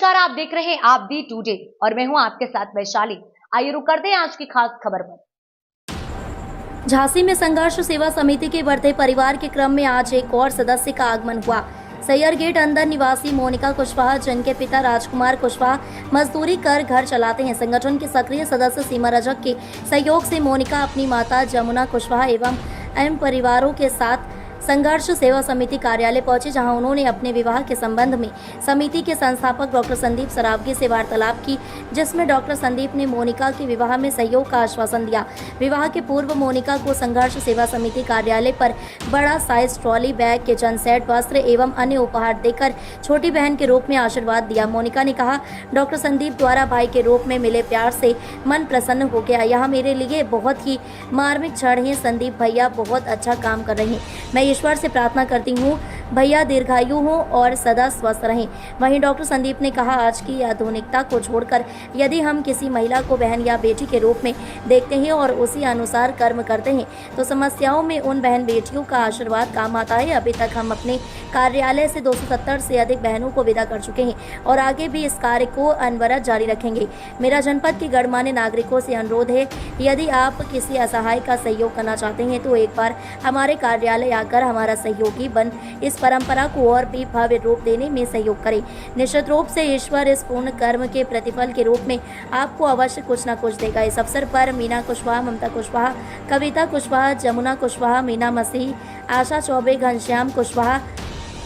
नमस्कार, आप देख रहे हैं आप दी टुडे और मैं हूं आपके साथ वैशाली। आइए रुक करते हैं आज की खास खबर पर। झांसी में संघर्ष सेवा समिति के बढ़ते परिवार के क्रम में आज एक और सदस्य का आगमन हुआ। सैयर गेट अंदर निवासी मोनिका कुशवाहा, जिनके पिता राजकुमार कुशवाहा मजदूरी कर घर चलाते हैं। संगठन के सक्रिय सदस्य सीमा रजक के सहयोग से मोनिका अपनी माता जमुना कुशवाहा एवं अन्य परिवारों के साथ संघर्ष सेवा समिति कार्यालय पहुंचे, जहां उन्होंने अपने विवाह के संबंध में समिति के संस्थापक डॉक्टर संदीप सरावगी से वार्तालाप की, जिसमें डॉक्टर संदीप ने मोनिका के विवाह में सहयोग का आश्वासन दिया। विवाह के पूर्व मोनिका को संघर्ष सेवा समिति कार्यालय पर बड़ा size trolley bag, kitchen set, वस्त्र एवं अन्य उपहार देकर छोटी बहन के रूप में आशीर्वाद दिया। मोनिका ने कहा, डॉक्टर संदीप द्वारा भाई के रूप में मिले प्यार से मन प्रसन्न हो गया। यह मेरे लिए बहुत ही मार्मिक क्षण है। संदीप भैया बहुत अच्छा काम कर रहे हैं। मैं ईश्वर से प्रार्थना करती हूँ भैया दीर्घायु हो और सदा स्वस्थ रहें। वहीं डॉक्टर संदीप ने कहा, आज की आधुनिकता को छोड़कर यदि हम किसी महिला को बहन या बेटी के रूप में देखते हैं और उसी अनुसार कर्म करते हैं तो समस्याओं में उन बहन बेटियों का आशीर्वाद काम आता है। अभी तक हम अपने कार्यालय से 270 से अधिक बहनों को विदा कर चुके हैं और आगे भी इस कार्य को अनवरत जारी रखेंगे। मेरा जनपद के गणमान्य नागरिकों से अनुरोध है, यदि आप किसी असहाय का सहयोग करना चाहते हैं तो एक बार हमारे कार्यालय आकर हमारा सहयोगी बन इस परंपरा को और भी भव्य रूप देने में सहयोग करें। निश्चित रूप से ईश्वर इस पूर्ण कर्म के प्रतिफल के रूप में आपको अवश्य कुछ न कुछ देगा। इस अवसर पर मीना कुशवाहा, ममता कुशवाहा, कविता कुशवाहा, जमुना कुशवाहा, मीना मसीह, आशा चौबे, घनश्याम कुशवाहा,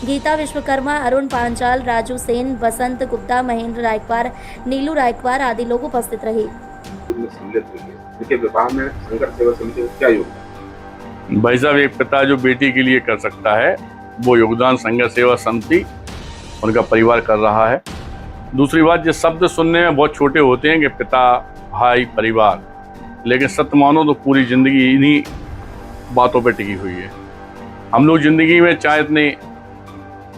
गीता विश्वकर्मा, अरुण पांचाल, राजू सेन, बसंत गुप्ता, महेंद्र रायकवार, नीलू रायकवार आदि लोग उपस्थित रहे। विवाह में संघर्ष सेवा समिति का क्या योगदान? भाई साहब, एक पिता जो बेटी के लिए कर सकता है वो योगदान संघर्ष सेवा समिति उनका परिवार कर रहा है। दूसरी बात, ये शब्द सुनने में बहुत छोटे होते हैं कि पिता, भाई, परिवार, लेकिन सत्य मानो तो पूरी जिंदगी इन्हीं बातों पे टिकी हुई है। हम लोग जिंदगी में चाहे इतनी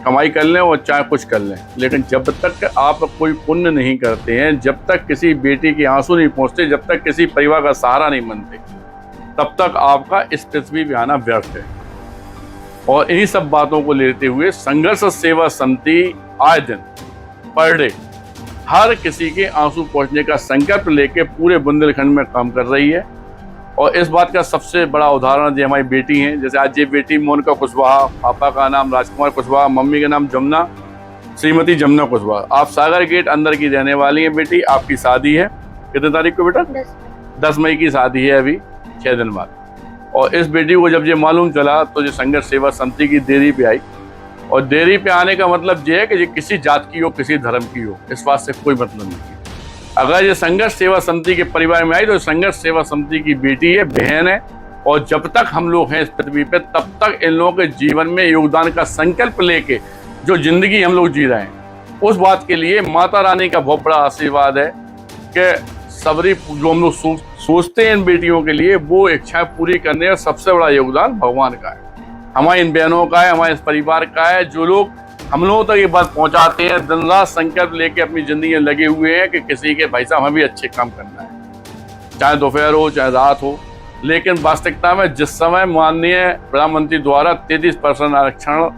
कमाई कर लें और चाहे कुछ कर लें, लेकिन जब तक आप कोई पुण्य नहीं करते हैं, जब तक किसी बेटी के आंसू नहीं पहुँचते, जब तक किसी परिवार का सहारा नहीं बनते, तब तक आपका इस पृथ्वी पे आना व्यर्थ है। और इन्हीं सब बातों को लेते हुए संघर्ष सेवा समिति आए दिन पर डे हर किसी के आंसू पहुंचने का संकल्प लेके पूरे बुंदेलखंड में काम कर रही है। और इस बात का सबसे बड़ा उदाहरण जो हमारी बेटी हैं, जैसे आज ये बेटी मोनिका कुशवाहा, पापा का नाम राजकुमार कुशवाहा, मम्मी का नाम जमुना, श्रीमती जमुना कुशवाहा। आप सागर गेट अंदर की रहने वाली हैं बेटी। आपकी शादी है कितने तारीख को बेटा? 10 मई की शादी है, अभी 6 दिन बाद। और इस बेटी को जब ये मालूम चला तो ये संघर्ष सेवा समिति की देरी पे आई। और देरी पे आने का मतलब ये है कि ये किसी जात की हो, किसी धर्म की हो, इस बात से कोई मतलब नहीं। अगर ये संघर्ष सेवा समिति के परिवार में आई तो संघर्ष सेवा समिति की बेटी है, बहन है। और जब तक हम लोग हैं इस पृथ्वी पे, तब तक इन लोगों के जीवन में योगदान का संकल्प लेके जो जिंदगी हम लोग जी रहे हैं, उस बात के लिए माता रानी का बहुत बड़ा आशीर्वाद है कि सबरी जो हम लोग सोचते हैं इन बेटियों के लिए, वो इच्छाएं पूरी करने का सबसे बड़ा योगदान भगवान का है, हमारी इन बहनों का है, हमारे इस परिवार का है। जो लोग हम लोगों तक ये बात पहुंचाते हैं, दिन रात संकल्प लेके अपनी जिंदगी में लगे हुए हैं कि किसी के भाई साहब हमें भी अच्छे काम करना है, चाहे दोपहर हो चाहे रात हो। लेकिन वास्तविकता में जिस समय माननीय प्रधानमंत्री द्वारा 33% आरक्षण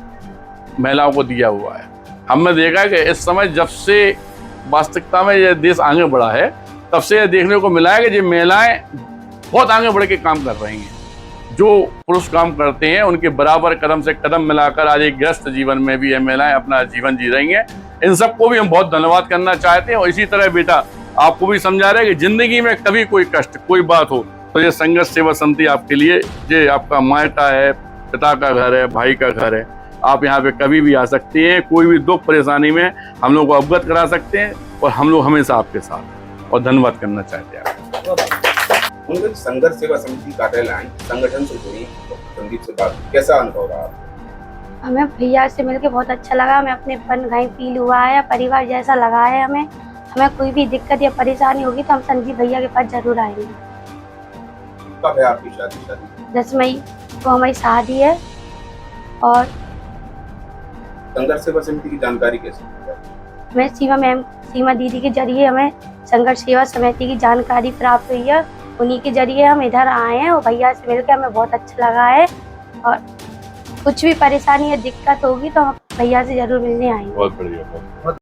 महिलाओं को दिया हुआ है, हमने देखा कि इस समय जब से वास्तविकता में यह देश आगे बढ़ा है, तब से यह देखने को मिला है कि ये महिलाएं बहुत आगे बढ़ के काम कर रही हैं। जो पुरुष काम करते हैं उनके बराबर कदम से कदम मिलाकर आज एक ग्रस्त जीवन में भी ये महिलाएं अपना जीवन जी रही हैं। इन सबको भी हम बहुत धन्यवाद करना चाहते हैं। और इसी तरह बेटा आपको भी समझा रहे हैं कि जिंदगी में कभी कोई कष्ट, कोई बात हो तो ये संघर्ष सेवा समिति आपके लिए, ये आपका मायटा है, पिता का घर है, भाई का घर है। आप यहाँ पे कभी भी आ सकते हैं, कोई भी दुख परेशानी में हम लोग को अवगत करा सकते हैं और हम लोग हमेशा आपके साथ। और धन्यवाद करना चाहते हैं उनके संघर्ष सेवा समिति कार्यालय संगठन से जुड़ी संदीप से बात, कैसा अनुभव रहा? हमें भैया से मिलकर बहुत अच्छा लगा। हमें अपने पन घाई फील हुआ है, परिवार जैसा लगा है। हमें कोई भी दिक्कत या परेशानी होगी तो हम संदीप भैया के पास जरूर आएंगे। कब है आपकी शादी? 10 मई को हमारी शादी है। और संघर्ष सेवा समिति की जानकारी कैसे? मैं सीमा दीदी के जरिए हमें संघर्ष सेवा समिति की जानकारी प्राप्त हुई है। उन्हीं के जरिए हम इधर आए हैं और भैया से मिलकर हमें बहुत अच्छा लगा है। और कुछ भी परेशानी या दिक्कत होगी तो हम भैया से जरूर मिलने आएंगे। बहुत बढ़िया।